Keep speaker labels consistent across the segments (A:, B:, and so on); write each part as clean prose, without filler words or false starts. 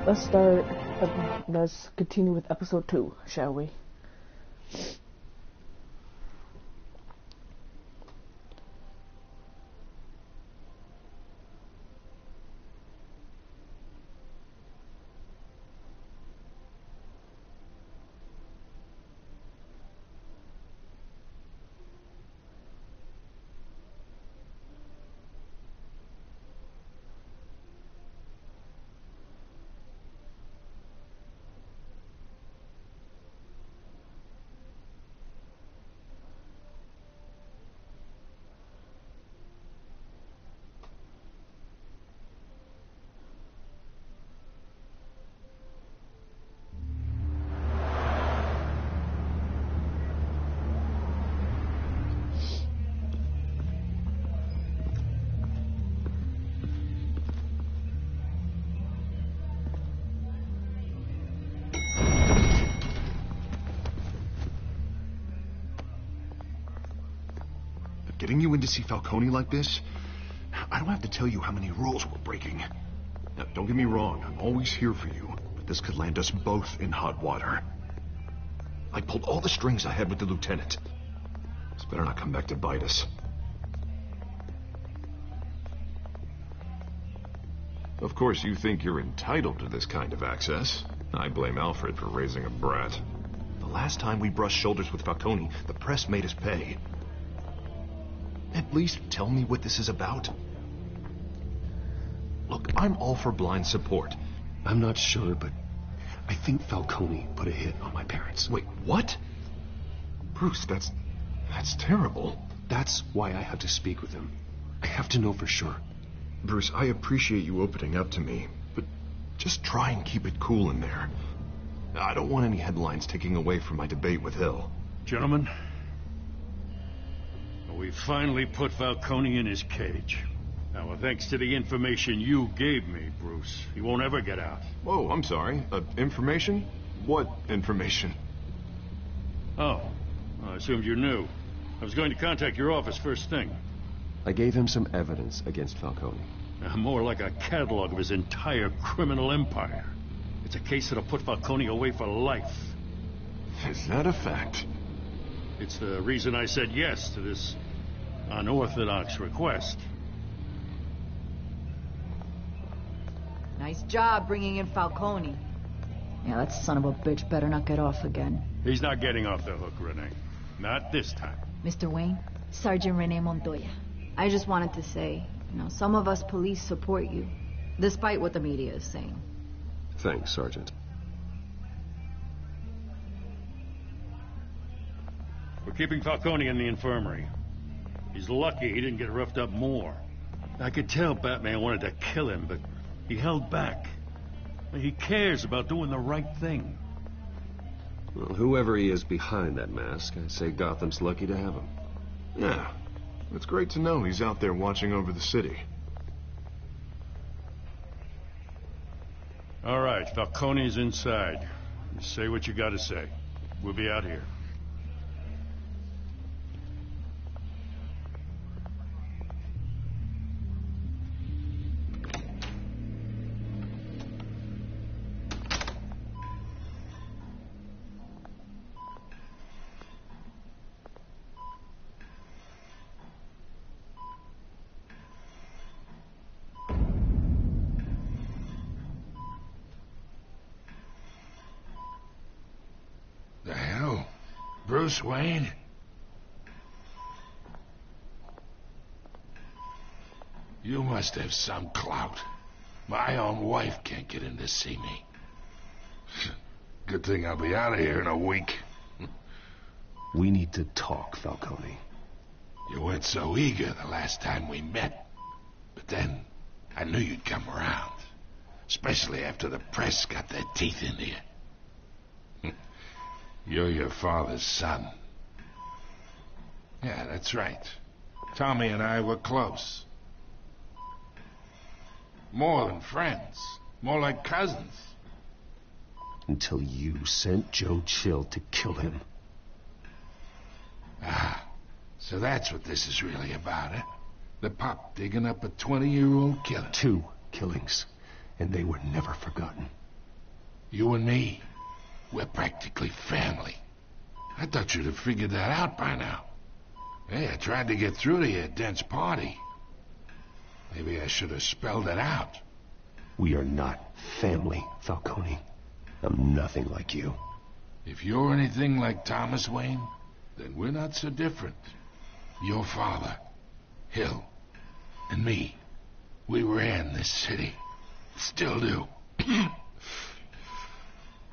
A: let's start. Let's continue with episode 2, shall we?
B: Getting you in to see Falcone like this? I don't have to tell you how many rules we're breaking. Now, don't get me wrong, I'm always here for you, but this could land us both in hot water. I pulled all the strings I had with the lieutenant. This better not come back to bite us. Of course, you think you're entitled to this kind of access. I blame Alfred for raising a brat. The last time we brushed shoulders with Falcone, the press made us pay. At least tell me what this is about. Look, I'm all for blind support.
C: I'm not sure, but I think Falcone put a hit on my parents.
B: Wait, what? Bruce, that's terrible.
C: That's why I have to speak with him. I have to know for sure.
B: Bruce, I appreciate you opening up to me, but just try and keep it cool in there. I don't want any headlines taking away from my debate with Hill.
D: Gentlemen, we finally put Falcone in his cage. Now, thanks to the information you gave me, Bruce, he won't ever get out.
B: Whoa, I'm sorry. Information? What information?
D: Oh, I assumed you knew. I was going to contact your office first thing.
C: I gave him some evidence against Falcone.
D: More like a catalog of his entire criminal empire. It's a case that'll put Falcone away for life.
B: Is that a fact?
D: It's the reason I said yes to this unorthodox request.
E: Nice job bringing in Falcone. Yeah, that son of a bitch better not get off again.
D: He's not getting off the hook, Renee. Not this time.
E: Mr. Wayne, Sergeant Renee Montoya. I just wanted to say, some of us police support you, despite what the media is saying.
C: Thanks, Sergeant.
D: We're keeping Falcone in the infirmary. He's lucky he didn't get roughed up more. I could tell Batman wanted to kill him, but he held back. He cares about doing the right thing.
C: Well, whoever he is behind that mask, I say Gotham's lucky to have him.
B: Yeah, it's great to know he's out there watching over the city.
D: All right, Falcone's inside. You say what you gotta say. We'll be out here.
F: The hell? Bruce Wayne? You must have some clout. My own wife can't get in to see me. Good thing I'll be out of here in a week.
C: We need to talk, Falcone.
F: You weren't so eager the last time we met. But then, I knew you'd come around. Especially after the press got their teeth into you. You're your father's son. Yeah, that's right. Tommy and I were close. More than friends. More like cousins.
C: Until you sent Joe Chill to kill him.
F: Ah, so that's what this is really about, eh? The pup digging up a 20-year-old killer.
C: 2 killings, and they were never forgotten.
F: You and me, we're practically family. I thought you'd have figured that out by now. Hey, I tried to get through to your dense party. Maybe I should have spelled it out.
G: We are not family, Falcone. I'm nothing like you.
F: If you're anything like Thomas Wayne, then we're not so different. Your father, Hill, and me, we ran this city. Still do.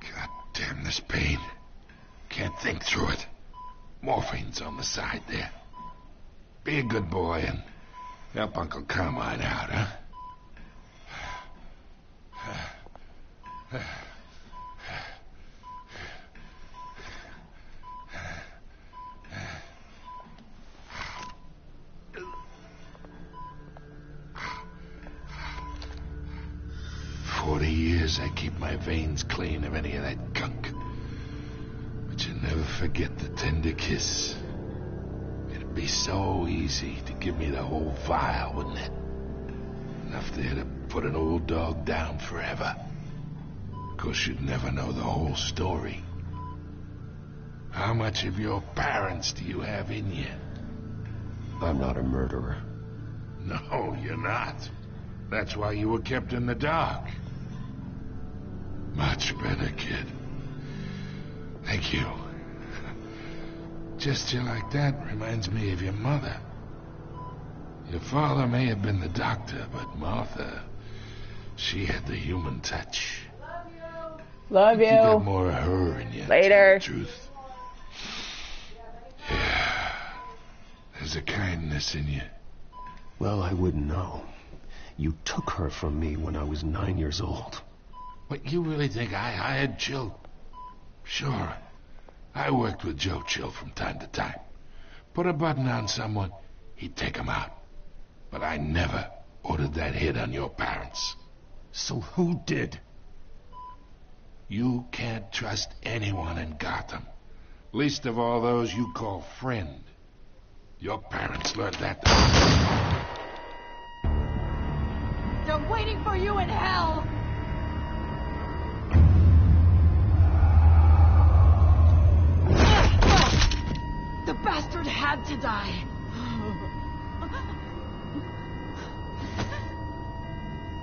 F: God damn this pain. Can't think through it. Morphine's on the side there. Be a good boy and help Uncle Carmine out, huh? 40 years I keep my veins clean of any of that gunk. But you never forget the tender kiss. It'd be so easy to give me the whole vial, wouldn't it? Enough there to put an old dog down forever. Of course, you'd never know the whole story. How much of your parents do you have in you?
G: I'm not a murderer.
F: No, you're not. That's why you were kept in the dark. Much better, kid. Thank you. Gesture like that reminds me of your mother. Your father may have been the doctor, but Martha, she had the human touch.
A: Love you.
F: You got more of her in you.
A: Later.
F: To tell the truth. Yeah. There's a kindness in you.
G: Well, I wouldn't know. You took her from me when I was 9 years old.
F: What, you really think I hired Chill? Sure. I worked with Joe Chill from time to time. Put a button on someone, he'd take him out. But I never ordered that hit on your parents.
G: So who did?
F: You can't trust anyone in Gotham. Least of all those you call friend. Your parents learned that.
E: They're waiting for you in hell! The bastard had to die.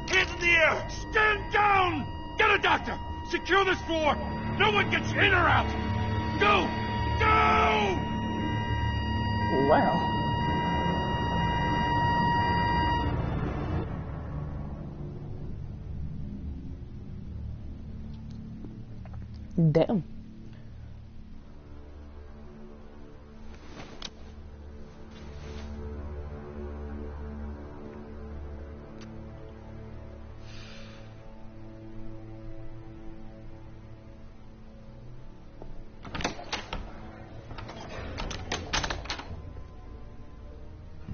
D: Hands in the air! Stand down! Get a doctor! Secure this floor! No one gets in or out! Go! Go!
A: Well. Damn.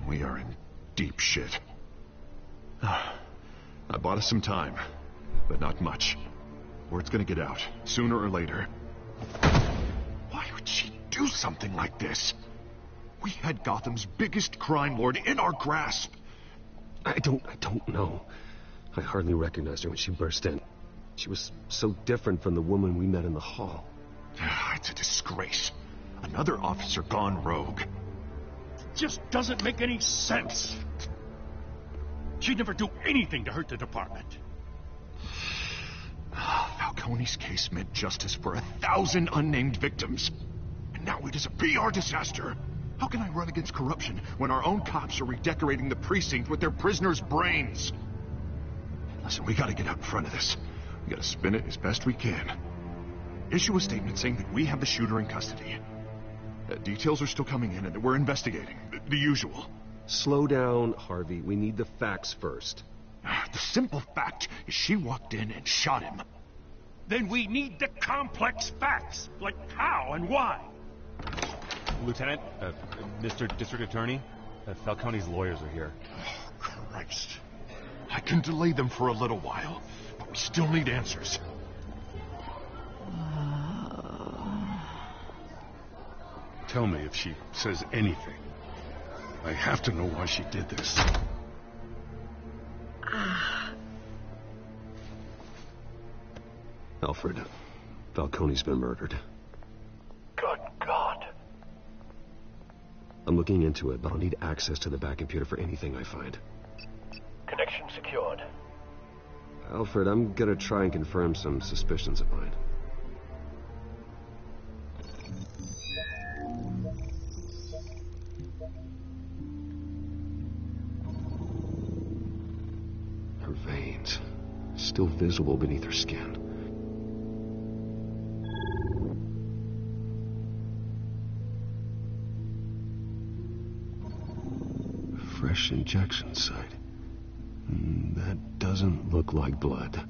B: We are in deep shit. I bought us some time, but not much. Word's gonna get out, sooner or later. Why would she do something like this? We had Gotham's biggest crime lord in our grasp.
G: I don't know. I hardly recognized her when she burst in. She was so different from the woman we met in the hall.
B: It's a disgrace. Another officer gone rogue.
D: Just doesn't make any sense. She'd never do anything to hurt the department.
B: Falcone's case meant justice for 1,000 unnamed victims. And now it is a PR disaster. How can I run against corruption when our own cops are redecorating the precinct with their prisoners' brains? Listen, we gotta get out in front of this. We gotta spin it as best we can. Issue a statement saying that we have the shooter in custody. Details are still coming in and we're investigating. The usual.
C: Slow down, Harvey. We need the facts first.
B: The simple fact is she walked in and shot him.
D: Then we need the complex facts, like how and why.
H: Lieutenant, Mr. District Attorney, Falcone's lawyers are here.
B: Oh, Christ. I can delay them for a little while, but we still need answers.
D: Tell me if she says anything. I have to know why she did this.
G: Alfred, Falcone's been murdered.
I: Good God.
G: I'm looking into it, but I'll need access to the back computer for anything I find.
I: Connection secured.
G: Alfred, I'm gonna try and confirm some suspicions of mine. Her veins, still visible beneath her skin. Fresh injection site. That doesn't look like blood.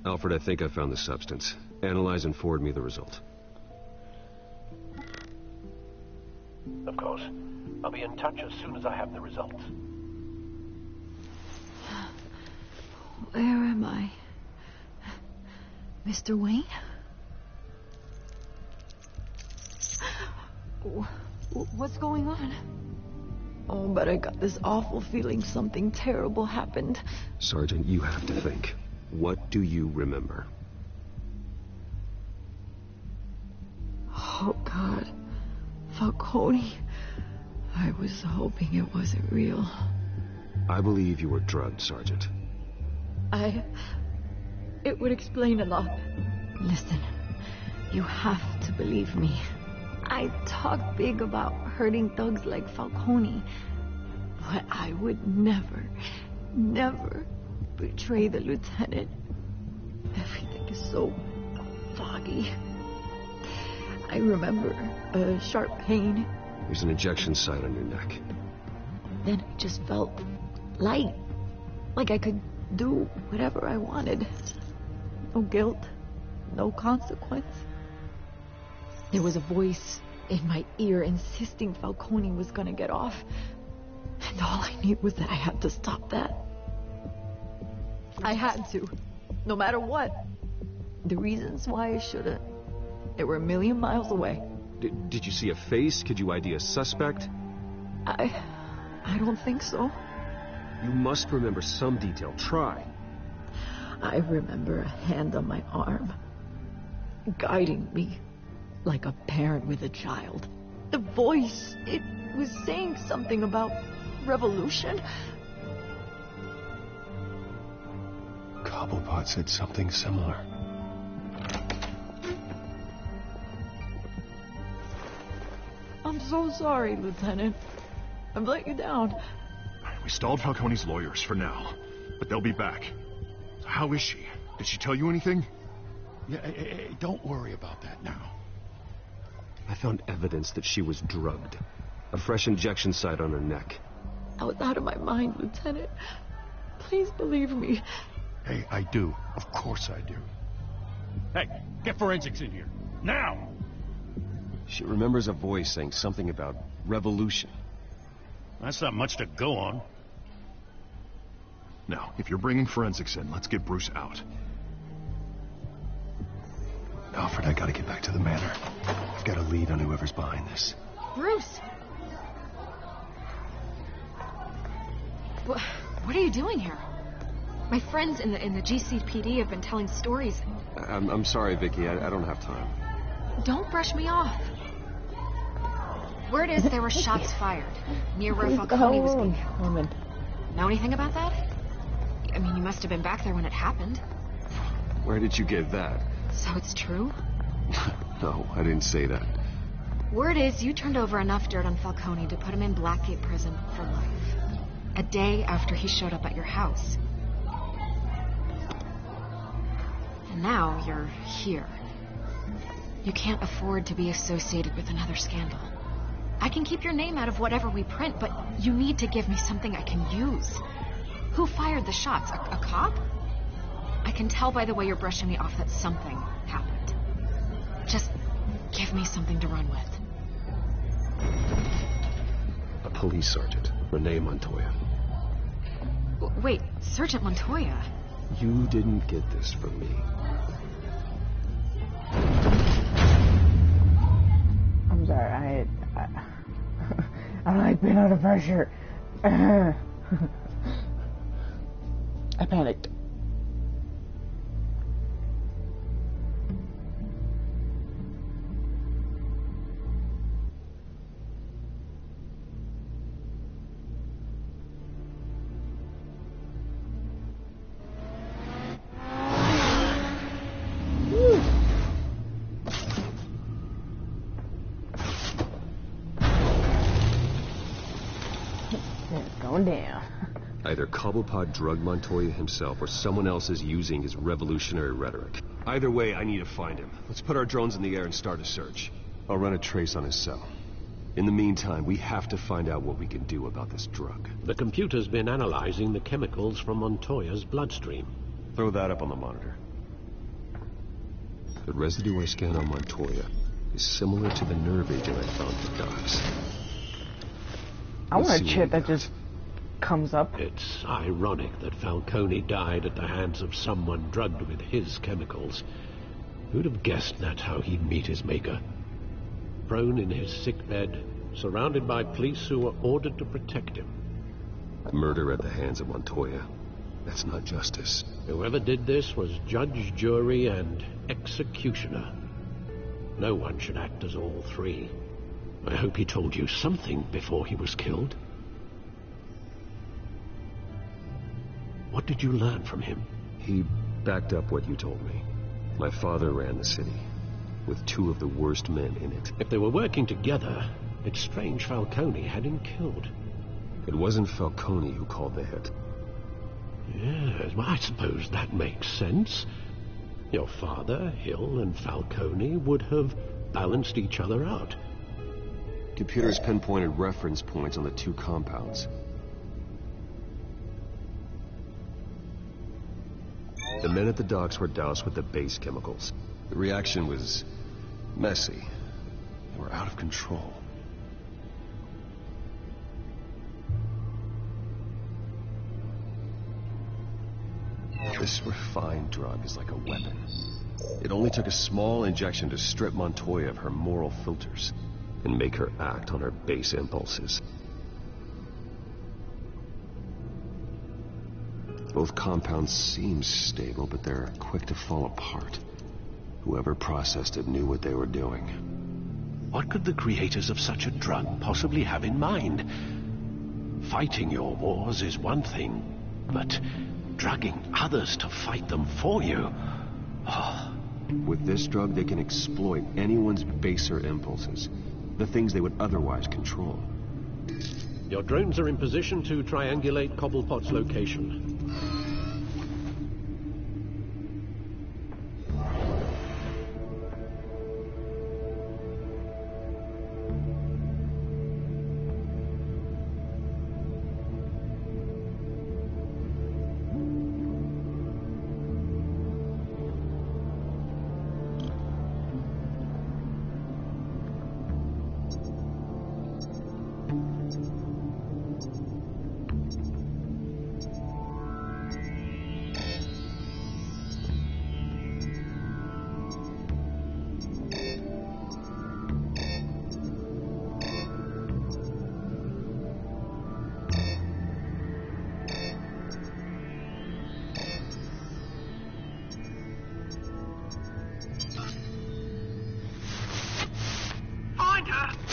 G: Alfred, I think I found the substance. Analyze and forward me the result.
I: Of course. I'll be in touch as soon as I have the results.
E: Where am I? Mr. Wayne? What's going on? Oh, but I got this awful feeling something terrible happened.
G: Sergeant, you have to think. What do you remember?
E: Oh, God. Falcone. I was hoping it wasn't real.
G: I believe you were drugged, Sergeant.
E: It would explain a lot. Listen, you have to believe me. I talk big about hurting thugs like Falcone, but I would never betray the lieutenant. Everything is so foggy. I remember a sharp pain.
G: There's an injection site on your neck.
E: Then I just felt light, like I could do whatever I wanted. No guilt, no consequence. There was a voice in my ear insisting Falcone was gonna get off. And all I knew was that I had to stop that. I had to, no matter what. The reasons why I shouldn't, they were a million miles away.
G: Did you see a face? Could you ID a suspect?
E: I don't think so.
G: You must remember some detail. Try.
E: I remember a hand on my arm, guiding me like a parent with a child. The voice, it was saying something about revolution.
G: Cobblepot said something similar.
E: I'm so sorry, Lieutenant. I've let you down.
B: We stalled Falcone's lawyers for now, but they'll be back. So how is she? Did she tell you anything?
D: Yeah, hey, don't worry about that now.
G: I found evidence that she was drugged. A fresh injection site on her neck.
E: I was out of my mind, Lieutenant. Please believe me.
D: Hey, I do. Of course I do. Hey, get forensics in here. Now!
G: She remembers a voice saying something about revolution.
D: That's not much to go on.
B: Now, if you're bringing forensics in, let's get Bruce out.
G: Alfred, I gotta get back to the manor. I've got a lead on whoever's behind this.
E: Bruce! What are you doing here? My friends in the GCPD have been telling stories.
G: I'm sorry, Vicky. I don't have time.
E: Don't brush me off. Word is there were shots fired near where Falcone was being held. Know anything about that? I mean, you must have been back there when it happened.
G: Where did you get that?
E: So it's true?
G: No, I didn't say that.
E: Word is you turned over enough dirt on Falcone to put him in Blackgate Prison for life. A day after he showed up at your house. And now you're here. You can't afford to be associated with another scandal. I can keep your name out of whatever we print, but you need to give me something I can use. Who fired the shots? A cop? I can tell by the way you're brushing me off that something happened. Just give me something to run with.
G: A police sergeant, Renee Montoya.
E: Wait, Sergeant Montoya?
G: You didn't get this from me.
A: I'm sorry, I don't like being under pressure. I panicked. damn.
G: Either Cobblepot drugged Montoya himself or someone else is using his revolutionary rhetoric. Either way, I need to find him. Let's put our drones in the air and start a search. I'll run a trace on his cell. In the meantime, we have to find out what we can do about this drug.
J: The computer's been analyzing the chemicals from Montoya's bloodstream.
G: Throw that up on the monitor. The residue I scanned on Montoya is similar to the nerve agent I found for Docs.
A: I want a chip that just comes up.
J: It's ironic that Falcone died at the hands of someone drugged with his chemicals. Who'd have guessed that's how he'd meet his maker? Prone in his sickbed, surrounded by police who were ordered to protect him.
G: Murder at the hands of Montoya. That's not justice.
J: Whoever did this was judge, jury, and executioner. No one should act as all three. I hope he told you something before he was killed. What did you learn from him?
G: He backed up what you told me. My father ran the city, with two of the worst men in it.
J: If they were working together, it's strange Falcone had him killed.
G: It wasn't Falcone who called the hit.
J: Yes, well, I suppose that makes sense. Your father, Hill, and Falcone would have balanced each other out.
G: Computers pinpointed reference points on the two compounds. The men at the docks were doused with the base chemicals. The reaction was messy. They were out of control. This refined drug is like a weapon. It only took a small injection to strip Montoya of her moral filters and make her act on her base impulses. Both compounds seem stable, but they're quick to fall apart. Whoever processed it knew what they were doing.
J: What could the creators of such a drug possibly have in mind? Fighting your wars is one thing, but drugging others to fight them for you? Oh.
G: With this drug, they can exploit anyone's baser impulses, the things they would otherwise control.
J: Your drones are in position to triangulate Cobblepot's location.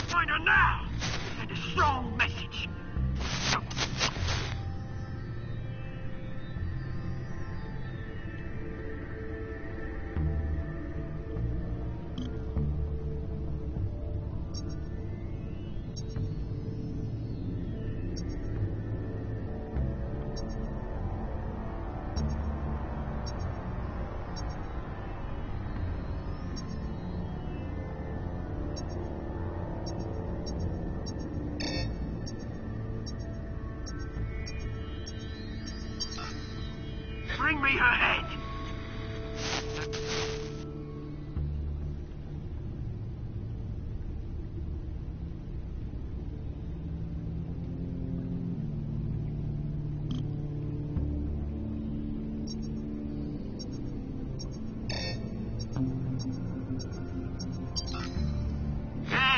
I: Find her now! Send a strong message. Bring me her head.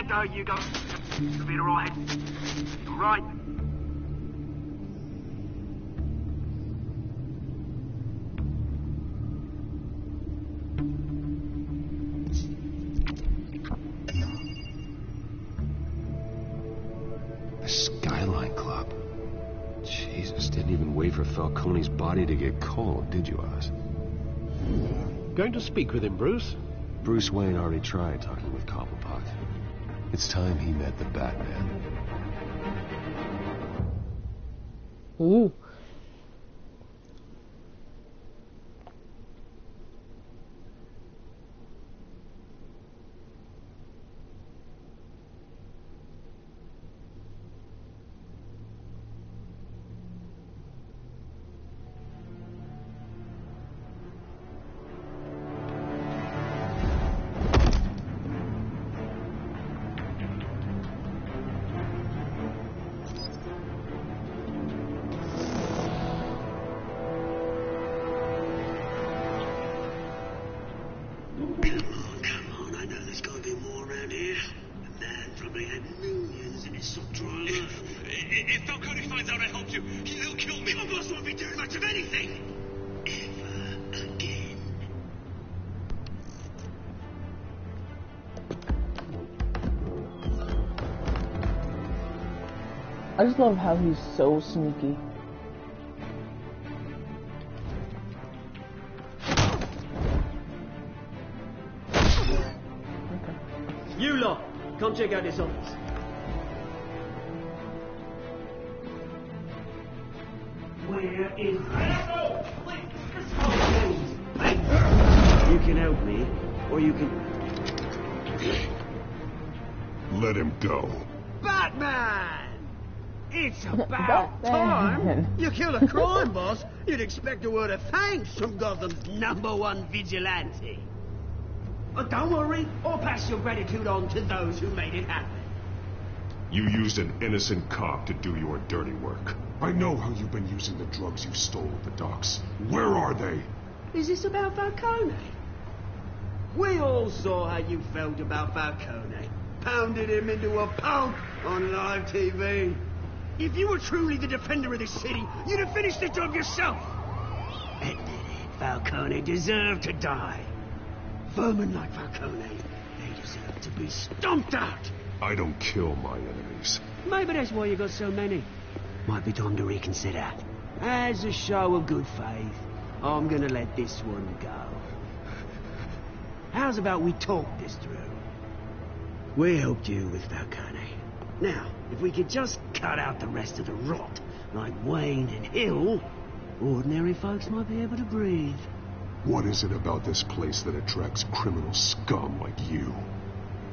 I: There you go. You'll be all right. All right.
G: The Skyline Club. Jesus, didn't even wait for Falcone's body to get cold, did you, Oz?
J: Going to speak with him, Bruce?
G: Bruce Wayne already tried talking with Cobblepot. It's time he met the Batman.
A: Ooh.
K: If Falcone finds out I helped you, he'll kill me. My boss won't be doing much of anything. Ever again.
A: I just love how he's so sneaky. Okay.
L: You lot, come check out this office. Where is You can help me, or you can...
B: Let him go.
L: Batman! It's about time! You kill a crime boss, you'd expect a word of thanks from Gotham's #1 vigilante. But don't worry, I'll pass your gratitude on to those who made it happen.
B: You used an innocent cop to do your dirty work. I know how you've been using the drugs you stole at the docks. Where are they?
L: Is this about Falcone? We all saw how you felt about Falcone. Pounded him into a pulp on live TV. If you were truly the defender of this city, you'd have finished the job yourself. Admit it, Falcone deserved to die. Vermin like Falcone, they deserve to be stomped out.
B: I don't kill my enemies.
L: Maybe that's why you got so many. Might be time to reconsider. As a show of good faith, I'm gonna let this one go. How's about we talk this through? We helped you with Falcone. Now, if we could just cut out the rest of the rot, like Wayne and Hill, ordinary folks might be able to breathe.
B: What is it about this place that attracts criminal scum like you?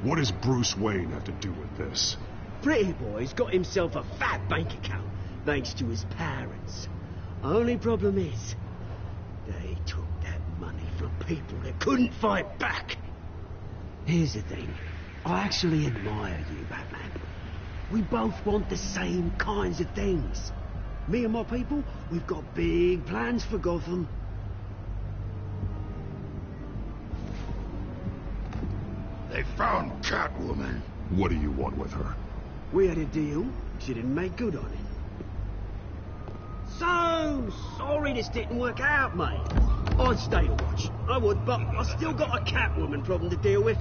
B: What does Bruce Wayne have to do with this?
L: Pretty Boy's got himself a fat bank account, thanks to his parents. Only problem is, they took that money from people that couldn't fight back. Here's the thing. I actually admire you, Batman. We both want the same kinds of things. Me and my people, we've got big plans for Gotham.
F: They found Catwoman.
B: What do you want with her?
L: We had a deal. She didn't make good on it. So sorry this didn't work out, mate. I'd stay to watch. I would, but I still got a Catwoman problem to deal with.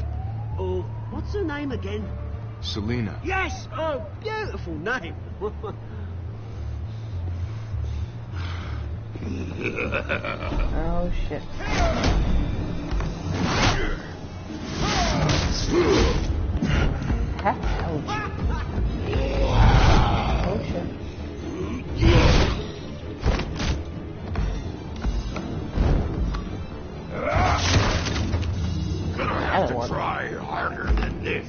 L: Oh, what's her name again?
B: Selina.
L: Yes! Oh, beautiful name.
A: Oh shit. Ouch. Oh shit.
F: Gonna have to try harder than this.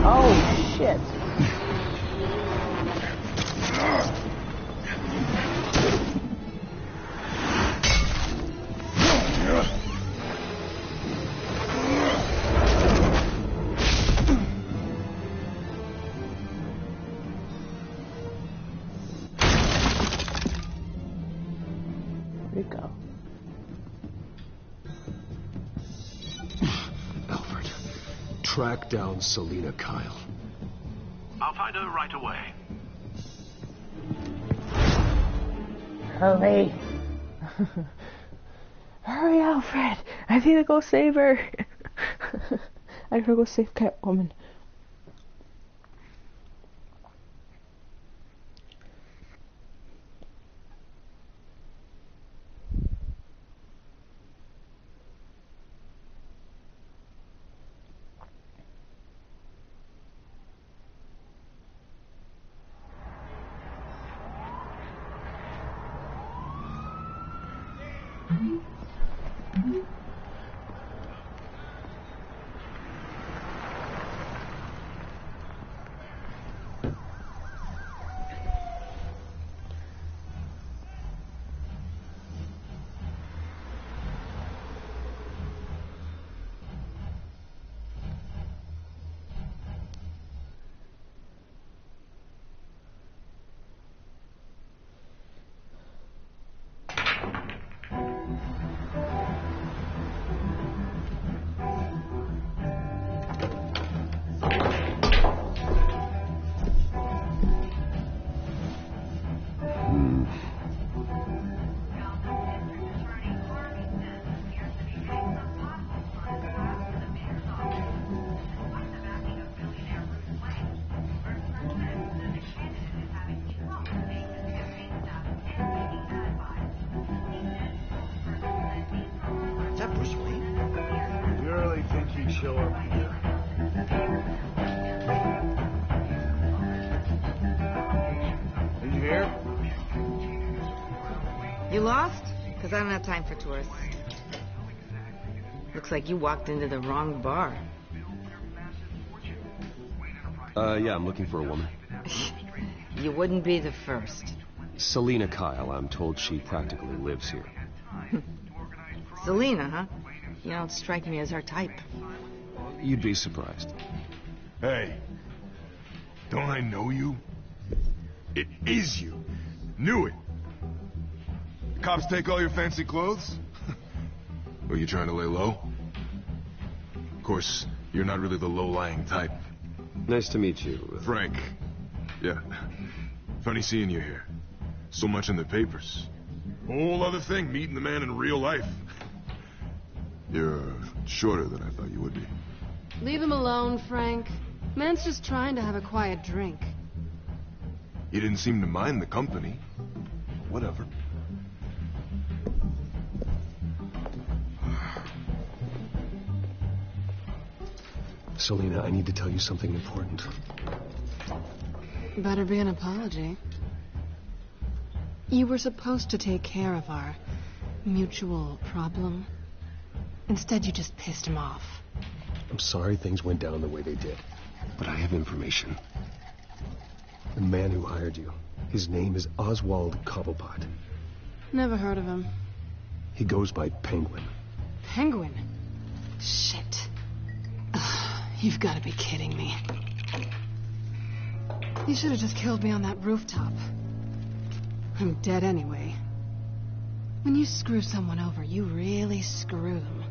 A: Oh shit. Here we go.
G: Alfred, track down Selina Kyle.
I: I'll find her right away.
A: Hurry. Hurry, Alfred. I need to go save her. I gotta go save Catwoman.
L: Is that Bruce Wayne?
B: You really think he'd show up here? Are you here?
M: You lost? Because I don't have time for tourists. Looks like you walked into the wrong bar.
G: Yeah, I'm looking for a woman.
M: You wouldn't be the first.
G: Selina Kyle, I'm told she practically lives here.
M: Selina, huh? You don't strike me as her type.
G: You'd be surprised.
F: Hey, don't I know you? It is you. Knew it. The cops take all your fancy clothes? Were you trying to lay low? Of course, you're not really the low-lying type.
G: Nice to meet you.
F: Frank. Yeah. Funny seeing you here. So much in the papers. Whole other thing, meeting the man in real life. You're shorter than I thought you would be.
N: Leave him alone, Frank. Man's just trying to have a quiet drink.
F: You didn't seem to mind the company. Whatever.
G: Selina, I need to tell you something important.
N: Better be an apology. You were supposed to take care of our mutual problem. Instead, you just pissed him off.
G: I'm sorry things went down the way they did, but I have information. The man who hired you, his name is Oswald Cobblepot.
N: Never heard of him.
G: He goes by Penguin.
N: Penguin? Shit. You've got to be kidding me. You should have just killed me on that rooftop. I'm dead anyway. When you screw someone over, you really screw them.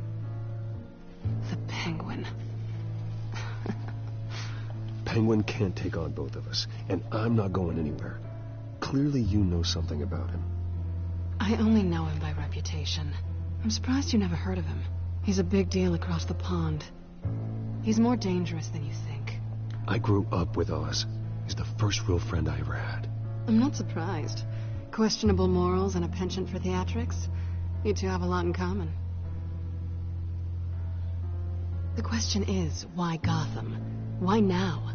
N: The Penguin.
G: Penguin can't take on both of us, and I'm not going anywhere. Clearly you know something about him.
N: I only know him by reputation. I'm surprised you never heard of him. He's a big deal across the pond. He's more dangerous than you think.
G: I grew up with Oz. He's the first real friend I ever had.
N: I'm not surprised. Questionable morals and a penchant for theatrics. You two have a lot in common. The question is, why Gotham? Why now?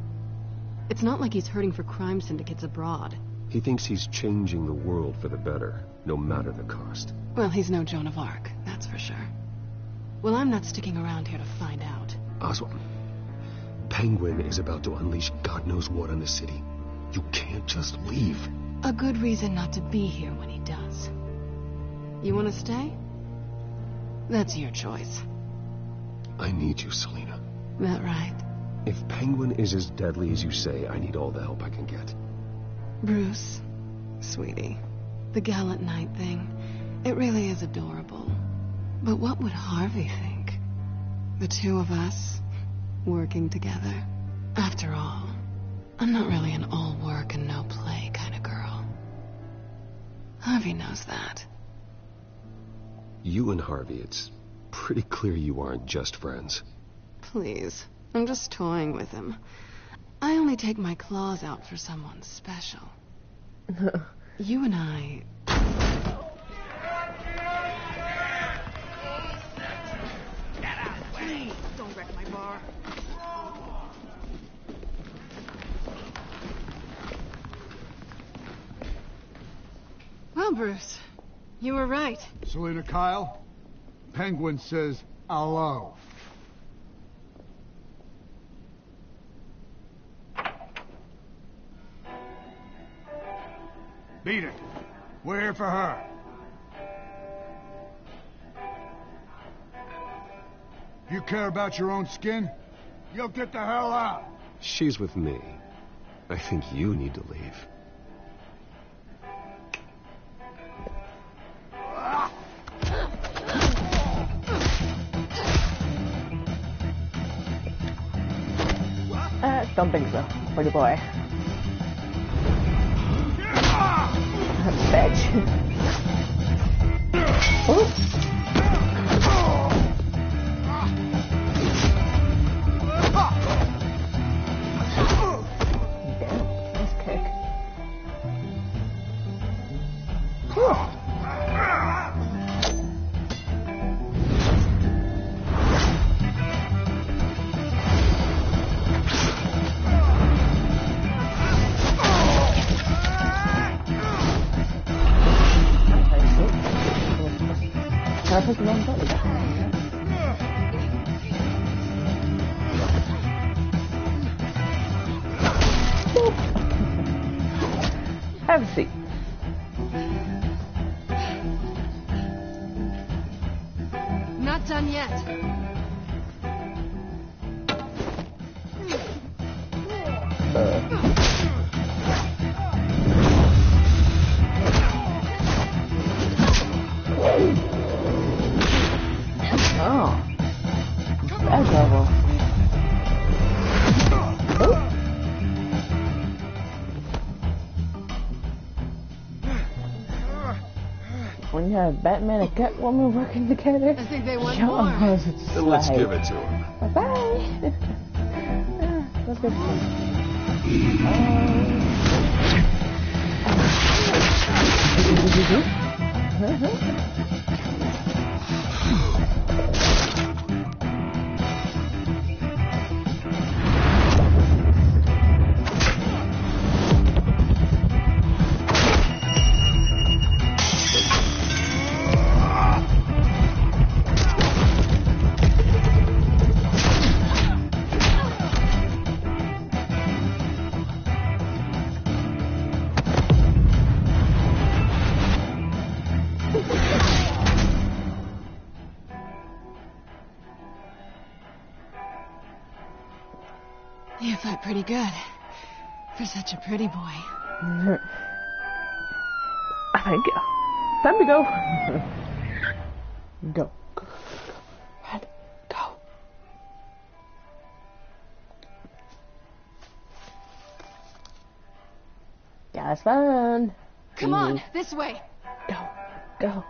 N: It's not like he's hurting for crime syndicates abroad.
G: He thinks he's changing the world for the better, no matter the cost.
N: Well, he's no Joan of Arc, that's for sure. Well, I'm not sticking around here to find out.
G: Oswald, Penguin is about to unleash God knows what on the city. You can't just leave.
N: A good reason not to be here when he does. You want to stay? That's your choice.
G: I need you, Selina.
N: That right?
G: If Penguin is as deadly as you say, I need all the help I can get.
N: Bruce, sweetie, the gallant knight thing, it really is adorable. But what would Harvey think? The two of us, working together. After all, I'm not really an all work and no play kind of girl. Harvey knows that.
G: You and Harvey, it's pretty clear you aren't just friends.
N: Please, I'm just toying with him. I only take my claws out for someone special. You and I...
M: Please, don't wreck my bar.
N: Well, Bruce, You were right.
O: Selena Kyle, Penguin says hello. Beat it. We're here for her. If you care about your own skin, you'll get the hell out.
G: She's with me. I think you need to leave.
A: Don't think so. Pretty boy. Bitch. Ooh. Nice kick. I pushed the wrong button. Have a seat.
N: Not done yet.
A: Oh. That level. Oh. When you have Batman and Catwoman working together,
N: I think they want
A: y'all
N: more.
A: knows it's
G: Then let's
A: slide.
G: give it to him.
A: Bye-bye. Let's go.
N: You fought pretty good. For such a pretty boy.
A: Thank you. Time to go. Go. Red, go. Yeah, that's fun.
N: Come on, this way.
A: Go.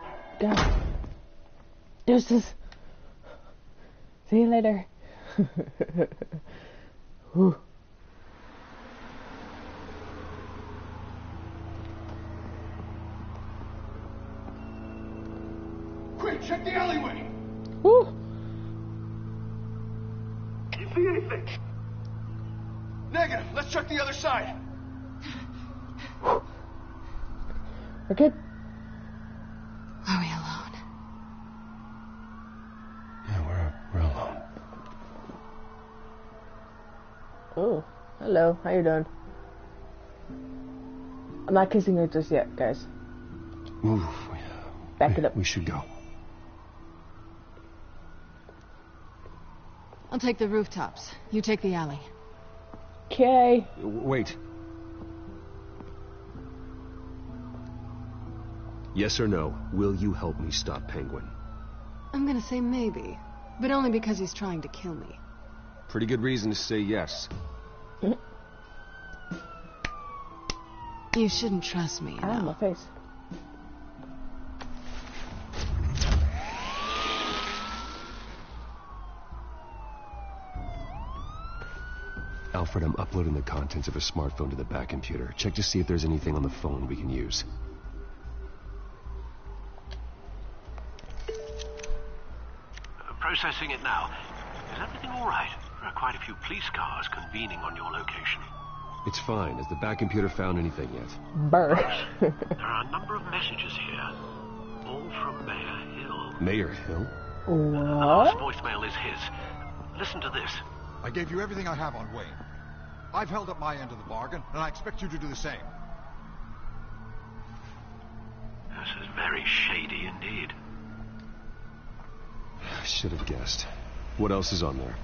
A: Deuces. See you later. Whew.
O: Quick, check the alleyway.
A: Woo.
O: You see anything? Negative. Let's check the other side.
A: We're good.
N: Are we alone?
G: Yeah, we're alone.
A: Oh, hello. How you doing? I'm not kissing her just yet, guys.
G: Ooh,
A: Back it up.
G: We should go.
N: I'll take the rooftops. You take the alley.
A: Okay.
G: Wait. Yes or no, will you help me stop Penguin?
N: I'm gonna say maybe. But only because he's trying to kill me.
G: Pretty good reason to say yes.
N: You shouldn't trust me, you know.
A: My face.
G: Alfred, I'm uploading the contents of a smartphone to the back computer. Check to see if there's anything on the phone we can use.
K: Processing it now. Is everything all right? There are quite a few police cars convening on your location.
G: It's fine. Has the back computer found anything yet?
A: Burr.
K: There are a number of messages here.
G: Mayor Hill?
I: The last voicemail is his. Listen to this.
O: I gave you everything I have on Wayne. I've held up my end of the bargain, and I expect you to do the same.
I: This is very shady indeed.
G: I should have guessed. What else is on there?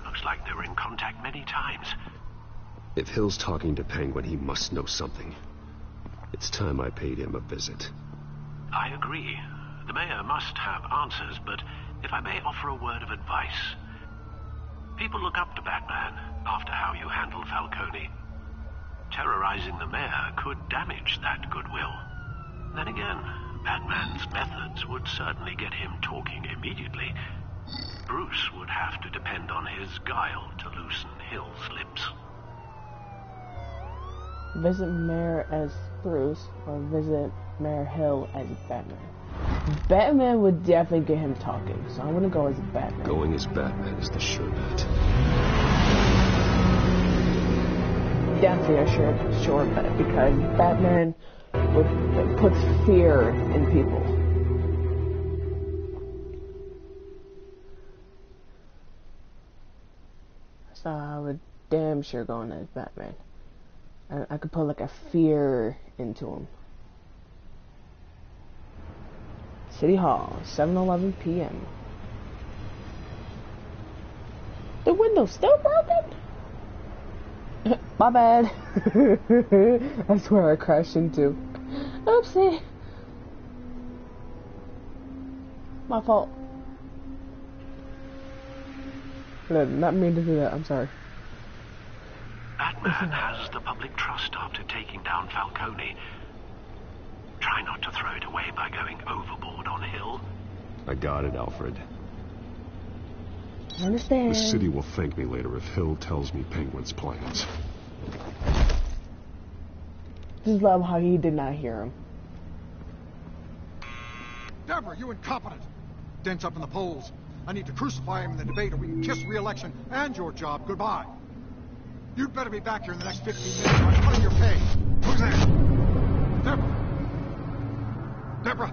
I: Looks like they were in contact many times.
G: If Hill's talking to Penguin, he must know something. It's time I paid him a visit.
I: I agree. The mayor must have answers, but if I may offer a word of advice. People look up to Batman after how you handled Falcone. Terrorizing the mayor could damage that goodwill. Then again, Batman's methods would certainly get him talking immediately. Bruce would have to depend on his guile to loosen Hill's lips.
A: Visit Mayor as Bruce or visit Mayor Hill as Batman. Batman would definitely get him talking, so I'm gonna go as Batman.
G: Going as Batman is the sure bet.
A: Definitely a sure bet, because Batman puts fear in people. So I would damn sure go as Batman. I could put like a fear into him. City Hall, 7:11 p.m. The window's still broken? My bad. I swear I crashed into. Oopsie. My fault. No, not mean to do that, I'm sorry.
I: Batman has the public trust after taking down Falcone. Try not to throw it away by going overboard on Hill.
G: I got it, Alfred.
A: I understand.
G: The city will thank me later if Hill tells me Penguin's plans.
A: Just love how he did not hear him.
O: Deborah, you incompetent! Dent's up in the polls. I need to crucify him in the debate or we can kiss re-election and your job goodbye. You'd better be back here in the next 15 minutes or I'm cutting your pay. Who's there? Deborah! Deborah!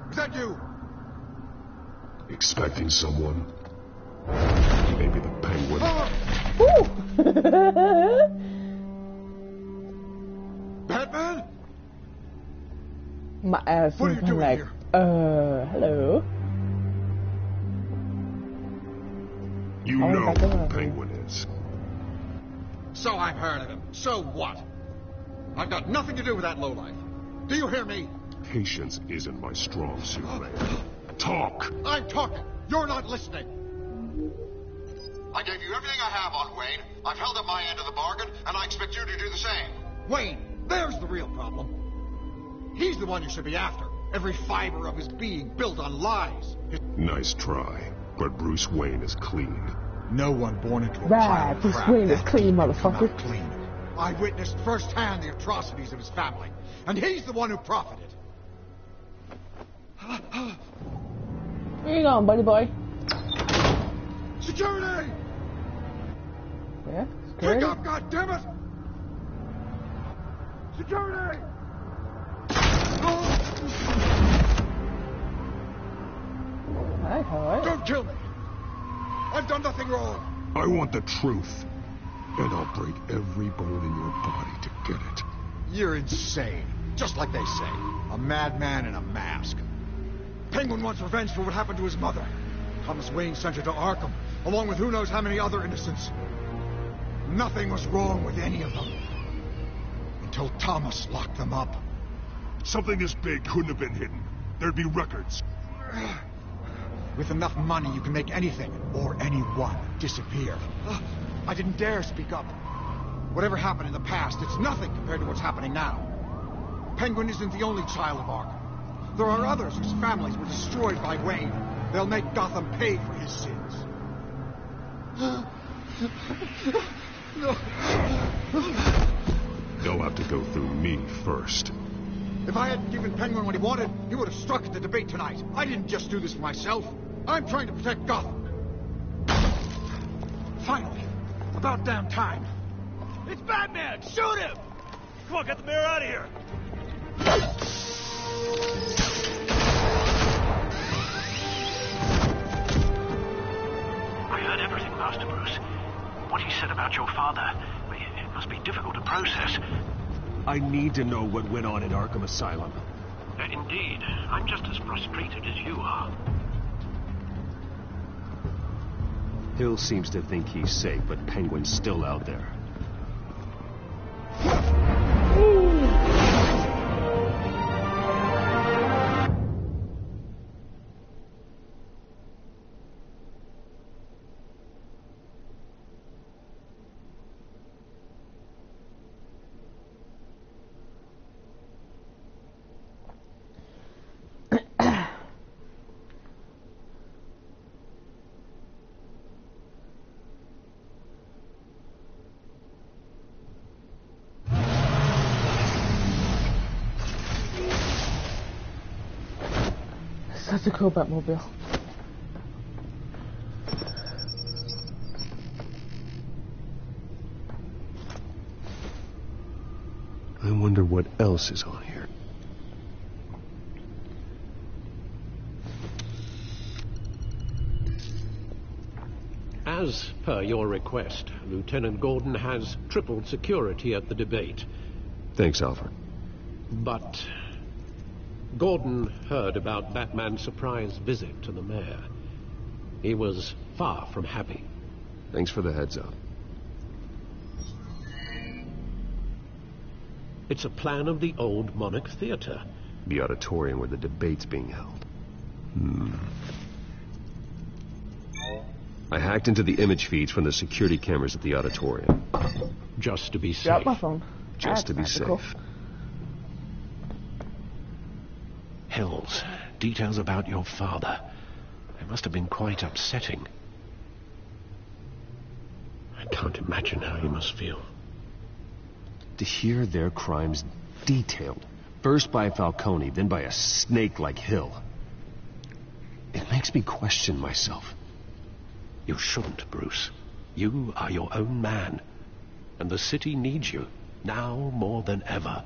O: Is that you?
G: Expecting someone? Maybe the Penguin.
O: Batman?
A: My ass
O: what are you doing
A: like,
O: here?
A: Hello?
G: You know who the Penguin is.
O: So I've heard of him. So what? I've got nothing to do with that lowlife. Do you hear me?
G: Patience isn't my strong suit, Mayor. Talk!
O: I'm talking. You're not listening. I gave you everything I have on Wayne. I've held up my end of the bargain, and I expect you to do the same. Wayne, there's the real problem. He's the one you should be after. Every fiber of his being built on lies.
G: Nice try, but Bruce Wayne is clean.
O: No one born into a
A: right, Bruce Wayne is clean, motherfucker.
O: Clean. I witnessed firsthand the atrocities of his family, and he's the one who profited.
A: Where you going, buddy boy?
O: Security!
A: Yeah, security?
O: Pick up, goddammit! Security!
A: Hi.
O: Don't kill me! I've done nothing wrong!
G: I want the truth, and I'll break every bone in your body to get it.
O: You're insane. Just like they say. A madman in a mask. Penguin wants revenge for what happened to his mother. Thomas Wayne sent her to Arkham, along with who knows how many other innocents. Nothing was wrong with any of them. Until Thomas locked them up.
G: Something this big couldn't have been hidden. There'd be records.
O: With enough money, you can make anything, or anyone, disappear. I didn't dare speak up. Whatever happened in the past, it's nothing compared to what's happening now. Penguin isn't the only child of Arkham. There are others whose families were destroyed by Wayne. They'll make Gotham pay for his sins. No.
G: They'll have to go through me first.
O: If I hadn't given Penguin what he wanted, he would have struck at the debate tonight. I didn't just do this for myself. I'm trying to protect Gotham. Finally. About damn time.
K: It's Batman! Shoot him! Come on, get the mayor out of here!
I: process.
G: I need to know what went on in Arkham Asylum.
I: Indeed. I'm just as frustrated as you are.
G: Hill seems to think he's safe, but Penguin's still out there.
A: Such a cool Batmobile.
G: I wonder what else is on here.
J: As per your request, Lieutenant Gordon has tripled security at the debate.
G: Thanks, Alfred.
J: But Gordon heard about Batman's surprise visit to the mayor. He was far from happy.
G: Thanks for the heads up.
J: It's a plan of the old Monarch Theater.
G: The auditorium where the debate's being held. I hacked into the image feeds from the security cameras at the auditorium.
J: Just to be safe.
A: Drop my phone.
G: Just to be
A: tactical.
G: safe.
J: Hills, details about your father. They must have been quite upsetting. I can't imagine how you must feel.
G: To hear their crimes detailed, first by Falcone, then by a snake like Hill, it makes me question myself.
J: You shouldn't, Bruce. You are your own man. And the city needs you, now more than ever.